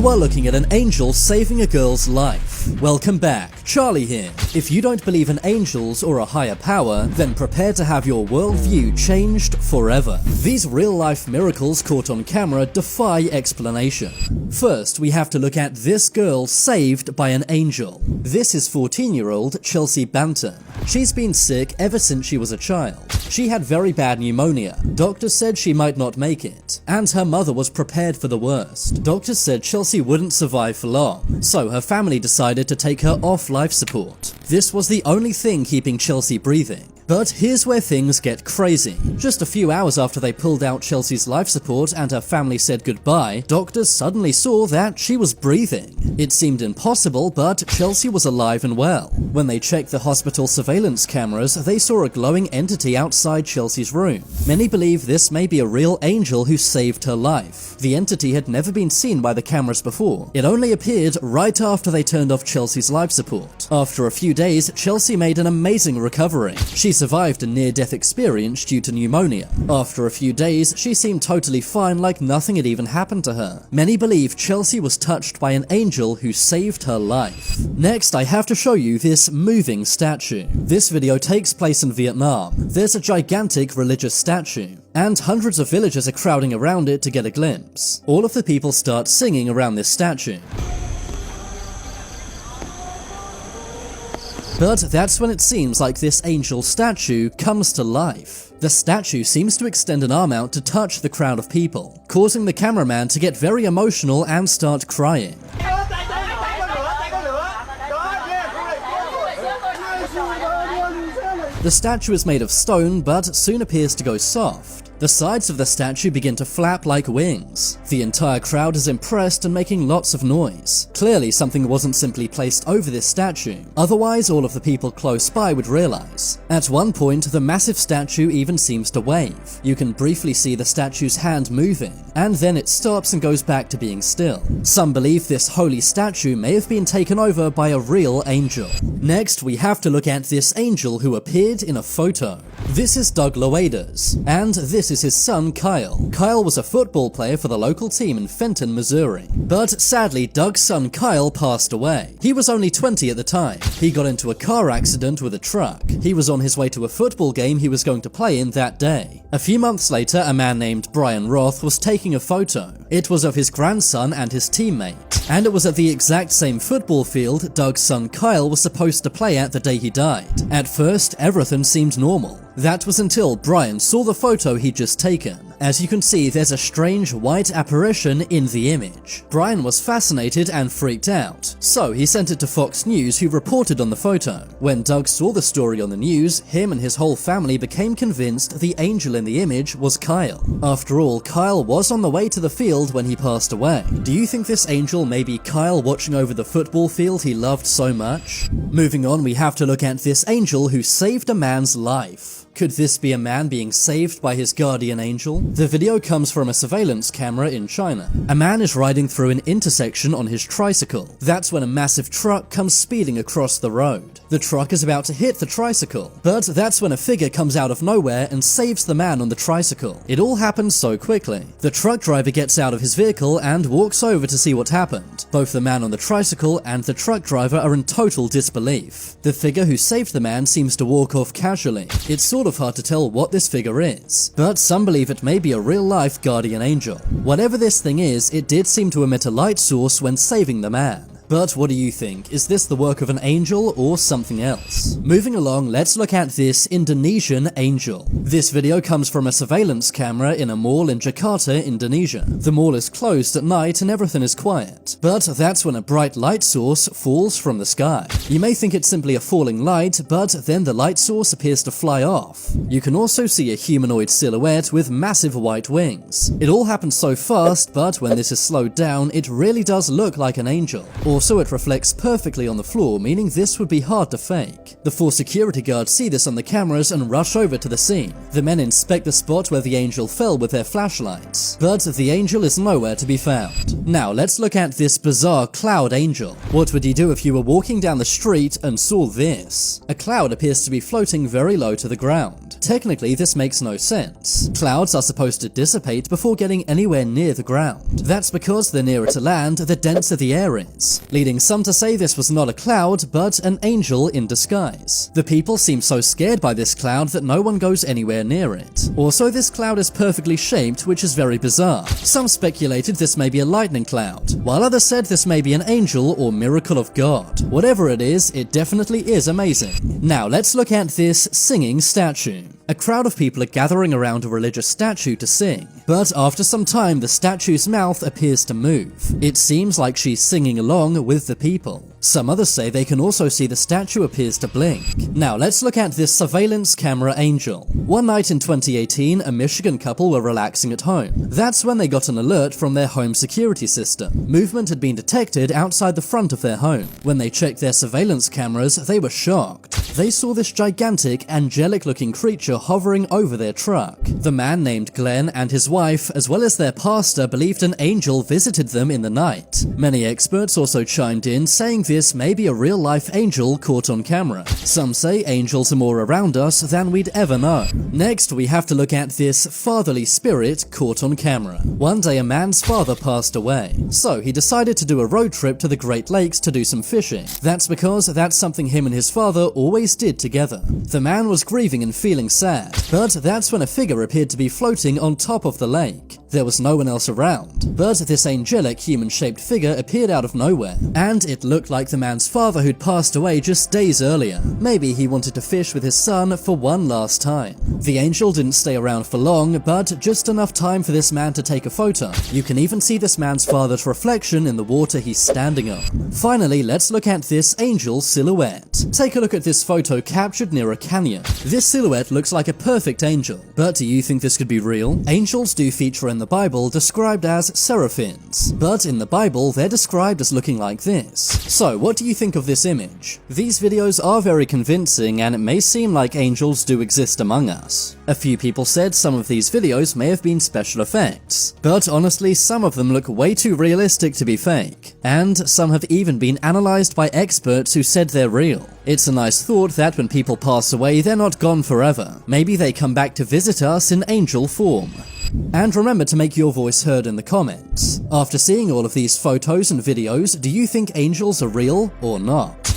You are looking at an angel saving a girl's life. Welcome back, Charlie here. If you don't believe in angels or a higher power, then prepare to have your worldview changed forever. These real-life miracles caught on camera defy explanation. First, we have to look at this girl saved by an angel. This is 14-year-old Chelsea Banton. She's been sick ever since she was a child. She had very bad pneumonia. Doctors said she might not make it, and her mother was prepared for the worst. Doctors said Chelsea wouldn't survive for long, so her family decided to take her off life support. This was the only thing keeping Chelsea breathing. But here's where things get crazy. Just a few hours after they pulled out Chelsea's life support and her family said goodbye, doctors suddenly saw that she was breathing. It seemed impossible, but Chelsea was alive and well. When they checked the hospital surveillance cameras, they saw a glowing entity outside Chelsea's room. Many believe this may be a real angel who saved her life. The entity had never been seen by the cameras before. It only appeared right after they turned off Chelsea's life support. After a few days, Chelsea made an amazing recovery. She survived a near-death experience due to pneumonia. After a few days, she seemed totally fine, like nothing had even happened to her. Many believe Chelsea was touched by an angel who saved her life. Next, I have to show you this moving statue. This video takes place in Vietnam. There's a gigantic religious statue, and hundreds of villagers are crowding around it to get a glimpse. All of the people start singing around this statue. But that's when it seems like this angel statue comes to life. The statue seems to extend an arm out to touch the crowd of people, causing the cameraman to get very emotional and start crying. The statue is made of stone, but soon appears to go soft. The sides of the statue begin to flap like wings. The entire crowd is impressed and making lots of noise. Clearly, something wasn't simply placed over this statue. Otherwise, all of the people close by would realize. At one point, the massive statue even seems to wave. You can briefly see the statue's hand moving, and then it stops and goes back to being still. Some believe this holy statue may have been taken over by a real angel. Next, we have to look at this angel who appeared in a photo. This is Doug Loaders, and this is his son Kyle. Kyle was a football player for the local team in Fenton, Missouri. But sadly, Doug's son Kyle passed away. He was only 20 at the time. He got into a car accident with a truck. He was on his way to a football game he was going to play in that day. A few months later, a man named Brian Roth was taking a photo. It was of his grandson and his teammate, and it was at the exact same football field Doug's son Kyle was supposed to play at the day he died. At first, everything seemed normal. That was until Brian saw the photo he'd just taken. As you can see, there's a strange white apparition in the image. Brian was fascinated and freaked out, so he sent it to Fox News, who reported on the photo. When Doug saw the story on the news, him and his whole family became convinced the angel in the image was Kyle. After all, Kyle was on the way to the field when he passed away. Do you think this angel may be Kyle watching over the football field he loved so much? Moving on, we have to look at this angel who saved a man's life. Could this be a man being saved by his guardian angel? The video comes from a surveillance camera in China. A man is riding through an intersection on his tricycle. That's when a massive truck comes speeding across the road. The truck is about to hit the tricycle, but that's when a figure comes out of nowhere and saves the man on the tricycle. It all happens so quickly. The truck driver gets out of his vehicle and walks over to see what happened. Both the man on the tricycle and the truck driver are in total disbelief. The figure who saved the man seems to walk off casually. It's sort of hard to tell what this figure is, but some believe it may be a real-life guardian angel. Whatever this thing is, it did seem to emit a light source when saving the man. But what do you think? Is this the work of an angel or something else? Moving along, let's look at this Indonesian angel. This video comes from a surveillance camera in a mall in Jakarta, Indonesia. The mall is closed at night and everything is quiet. But that's when a bright light source falls from the sky. You may think it's simply a falling light, but then the light source appears to fly off. You can also see a humanoid silhouette with massive white wings. It all happens so fast, but when this is slowed down, it really does look like an angel. Also, it reflects perfectly on the floor, meaning this would be hard to fake. The 4 security guards see this on the cameras and rush over to the scene. The men inspect the spot where the angel fell with their flashlights, but the angel is nowhere to be found. Now, let's look at this bizarre cloud angel. What would you do if you were walking down the street and saw this? A cloud appears to be floating very low to the ground. technically this makes no sense. Clouds are supposed to dissipate before getting anywhere near the ground. That's because the nearer to land, the denser the air is, leading some to say this was not a cloud, but an angel in disguise. The people seem so scared by this cloud that no one goes anywhere near it. Also, this cloud is perfectly shaped, which is very bizarre. Some speculated this may be a lightning cloud, while others said this may be an angel or miracle of God. Whatever it is, it definitely is amazing. Now let's look at this singing statue. A crowd of people are gathering around a religious statue to sing, but after some time the statue's mouth appears to move. It seems like she's singing along with the people. Some others say they can also see the statue appears to blink. Now let's look at this surveillance camera angel. One night in 2018, a Michigan couple were relaxing at home. That's when they got an alert from their home security system. Movement had been detected outside the front of their home. When they checked their surveillance cameras, they were shocked. They saw this gigantic, angelic-looking creature hovering over their truck. The man named Glenn and his wife, as well as their pastor, believed an angel visited them in the night. Many experts also chimed in, saying this may be a real-life angel caught on camera. Some say angels are more around us than we'd ever know. Next, we have to look at this fatherly spirit caught on camera. One day, a man's father passed away, so he decided to do a road trip to the Great Lakes to do some fishing. That's because that's something him and his father always did together. The man was grieving and feeling sad, but that's when a figure appeared to be floating on top of the lake. There was no one else around, but this angelic human-shaped figure appeared out of nowhere, and it looked like the man's father who'd passed away just days earlier. Maybe he wanted to fish with his son for one last time. The angel didn't stay around for long, but just enough time for this man to take a photo. You can even see this man's father's reflection in the water he's standing on. Finally, let's look at this angel silhouette. Take a look at this photo captured near a canyon. This silhouette looks like a perfect angel, but do you think this could be real? Angels do feature in the Bible described as seraphims, but in the Bible they're described as looking like this. So what do you think of this image? These videos are very convincing, and it may seem like angels do exist among us. A few people said some of these videos may have been special effects, but honestly some of them look way too realistic to be fake, and some have even been analyzed by experts who said they're real. It's a nice thought that when people pass away they're not gone forever. Maybe they come back to visit us in angel form. And remember to make your voice heard in the comments. After seeing all of these photos and videos, do you think angels are real or not?